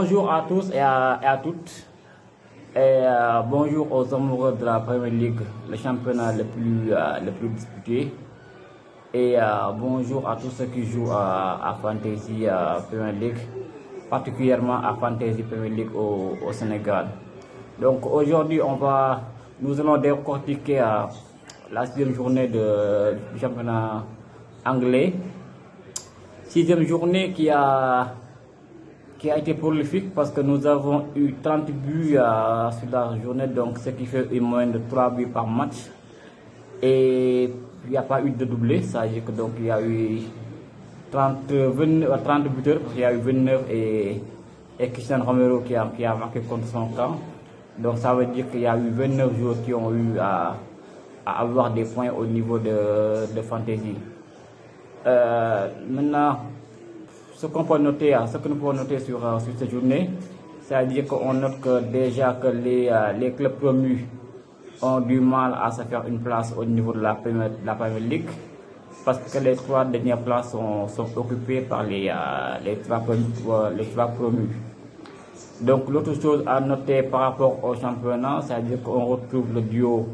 Bonjour à tous et à toutes. Bonjour aux amoureux de la Premier League, le championnat le plus disputé. Bonjour à tous ceux qui jouent à Fantasy Premier League, particulièrement à Fantasy Premier League au Sénégal. Donc aujourd'hui, nous allons décortiquer la sixième journée du championnat anglais. Sixième journée qui a été prolifique parce que nous avons eu 30 buts sur la journée, donc ce qui fait une moyenne de 3 buts par match. Et il n'y a pas eu de doublé, ça veut dire que donc il y a eu 30 buteurs, parce qu'il y a eu 29 et Cristiano Romero qui a marqué contre son camp. Donc ça veut dire qu'il y a eu 29 joueurs qui ont eu à avoir des points au niveau de Fantasy. Maintenant, ce que nous pouvons noter sur cette journée, c'est-à-dire qu'on note que déjà que les clubs promus ont du mal à se faire une place au niveau de la Premier League, parce que les 3 dernières places sont occupées par les 3 promus. Donc l'autre chose à noter par rapport au championnat, c'est-à-dire qu'on retrouve le duo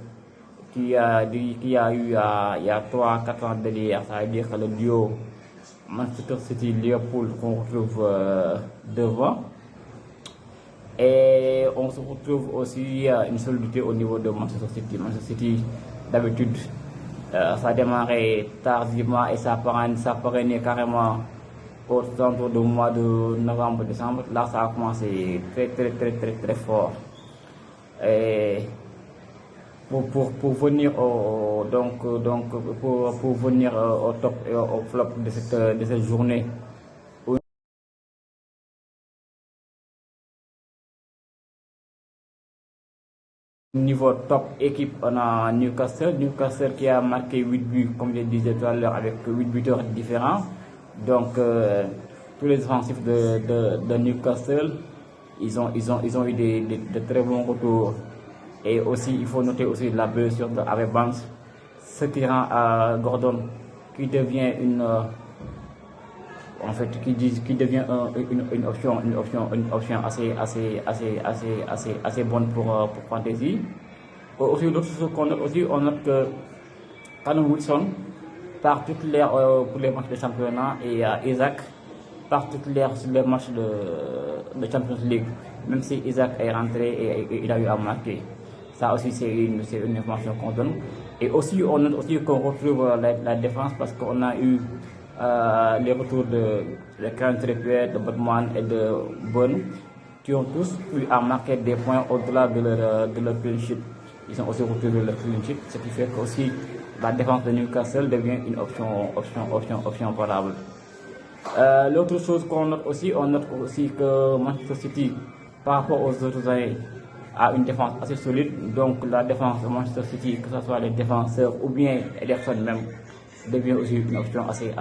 qui a eu il y a 3-4 ans derrière, c'est-à-dire que le duo Manchester City Liverpool qu'on retrouve devant, et on se retrouve aussi une solidité au niveau de Manchester City. Manchester City, d'habitude, ça a démarré tardivement et ça parrainait carrément au centre du mois de novembre-décembre. Là, ça a commencé très fort. Et pour venir pour venir au top et au flop de cette journée. Au niveau top équipe, on a Newcastle qui a marqué 8 buts, comme je disais tout à l'heure, avec 8 buteurs différents. Donc tous les offensifs de Newcastle, ils ont eu de très bons retours. Et aussi, il faut noter aussi la blessure avec Barnes, ce qui rend à Gordon, qui devient une option assez bonne pour Fantasy. Aussi, l'autre chose qu'on note aussi, on note que Callum Wilson part titulaire pour les matchs de championnat et Isaac part titulaire sur les matchs de Champions League, même si Isaac est rentré et il a eu à marquer. Ça aussi, c'est une information qu'on donne. Et aussi, on note aussi qu'on retrouve la défense, parce qu'on a eu les retours de Kieran Trippier, de Botman et de Bonne, qui ont tous eu à marquer des points au-delà de leur clean sheet. Ils ont aussi retrouvé leur clean sheet, ce qui fait que aussi la défense de Newcastle devient une option valable. L'autre chose qu'on note aussi, que Manchester City, par rapport aux autres années, a une défense assez solide. Donc la défense de Manchester City, que ce soit les défenseurs ou bien Ederson même, devient aussi une option assez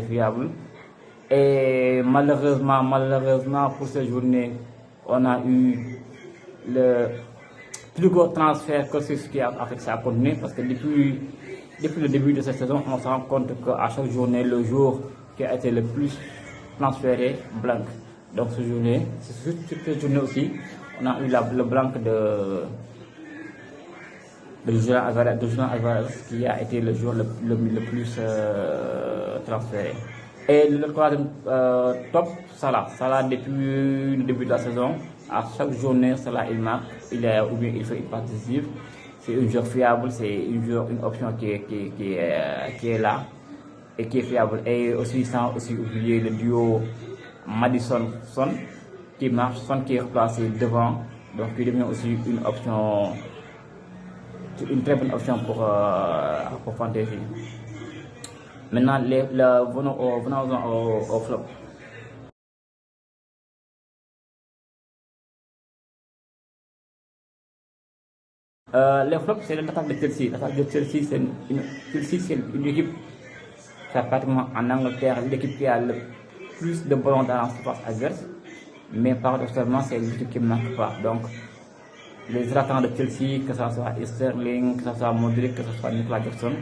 fiable. Et malheureusement pour cette journée, on a eu le plus gros transfert que ce qui a fait ça continuer, parce que depuis le début de cette saison, on se rend compte qu'à chaque journée, le jour qui a été le plus transféré blanc. Donc cette journée aussi, on a eu le blanc de Julian Alvarez, qui a été le joueur le plus transféré. Et le troisième top, Salah depuis le début de la saison, à chaque journée, Salah il marque, ou bien il fait une passe décisive. C'est un joueur fiable, c'est une option qui est là et qui est fiable. Et aussi, sans aussi oublier le duo Madison-Son qui marche, Son qui est replacé devant, donc il devient aussi une très bonne option pour Fantasy. Maintenant, venons au flop. Les flops, c'est l'attaque de Chelsea. L'attaque de Chelsea, c'est une équipe, c'est pratiquement en Angleterre, l'équipe qui a le plus de ballons dans la surface adverse. Mais paradoxalement, c'est l'équipe qui ne marque pas. Donc, les attaquants de Chelsea, que ce soit Sterling, que ce soit Modric, que ce soit Nicolas Jackson,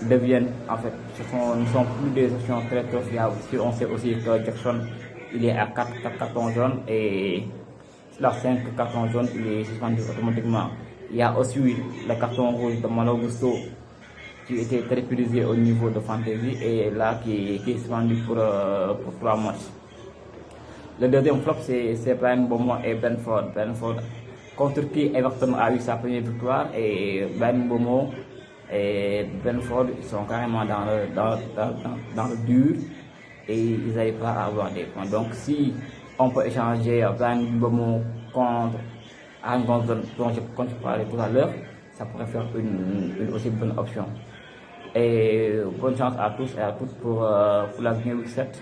deviennent, en fait, ne sont plus des options très fiables. Si on sait aussi que Jackson il est à 4 cartons jaunes et sur 5 cartons jaunes, il est suspendu automatiquement. Il y a aussi le carton rouge de Malo Gusto qui était très prisé au niveau de Fantasy et là qui est suspendu pour 3 matchs. Le deuxième flop, c'est Brian Mbeumo et Brentford. Brentford contre qui Everton a eu sa première victoire et Brian Mbeumo et Brentford sont carrément dans le dur et ils n'arrivent pas à avoir des points. Donc si on peut échanger Brian Mbeumo contre Aaron Gordon, dont je parlais tout à l'heure, ça pourrait faire une aussi bonne option. Et bonne chance à tous et à toutes pour la Game Week 7.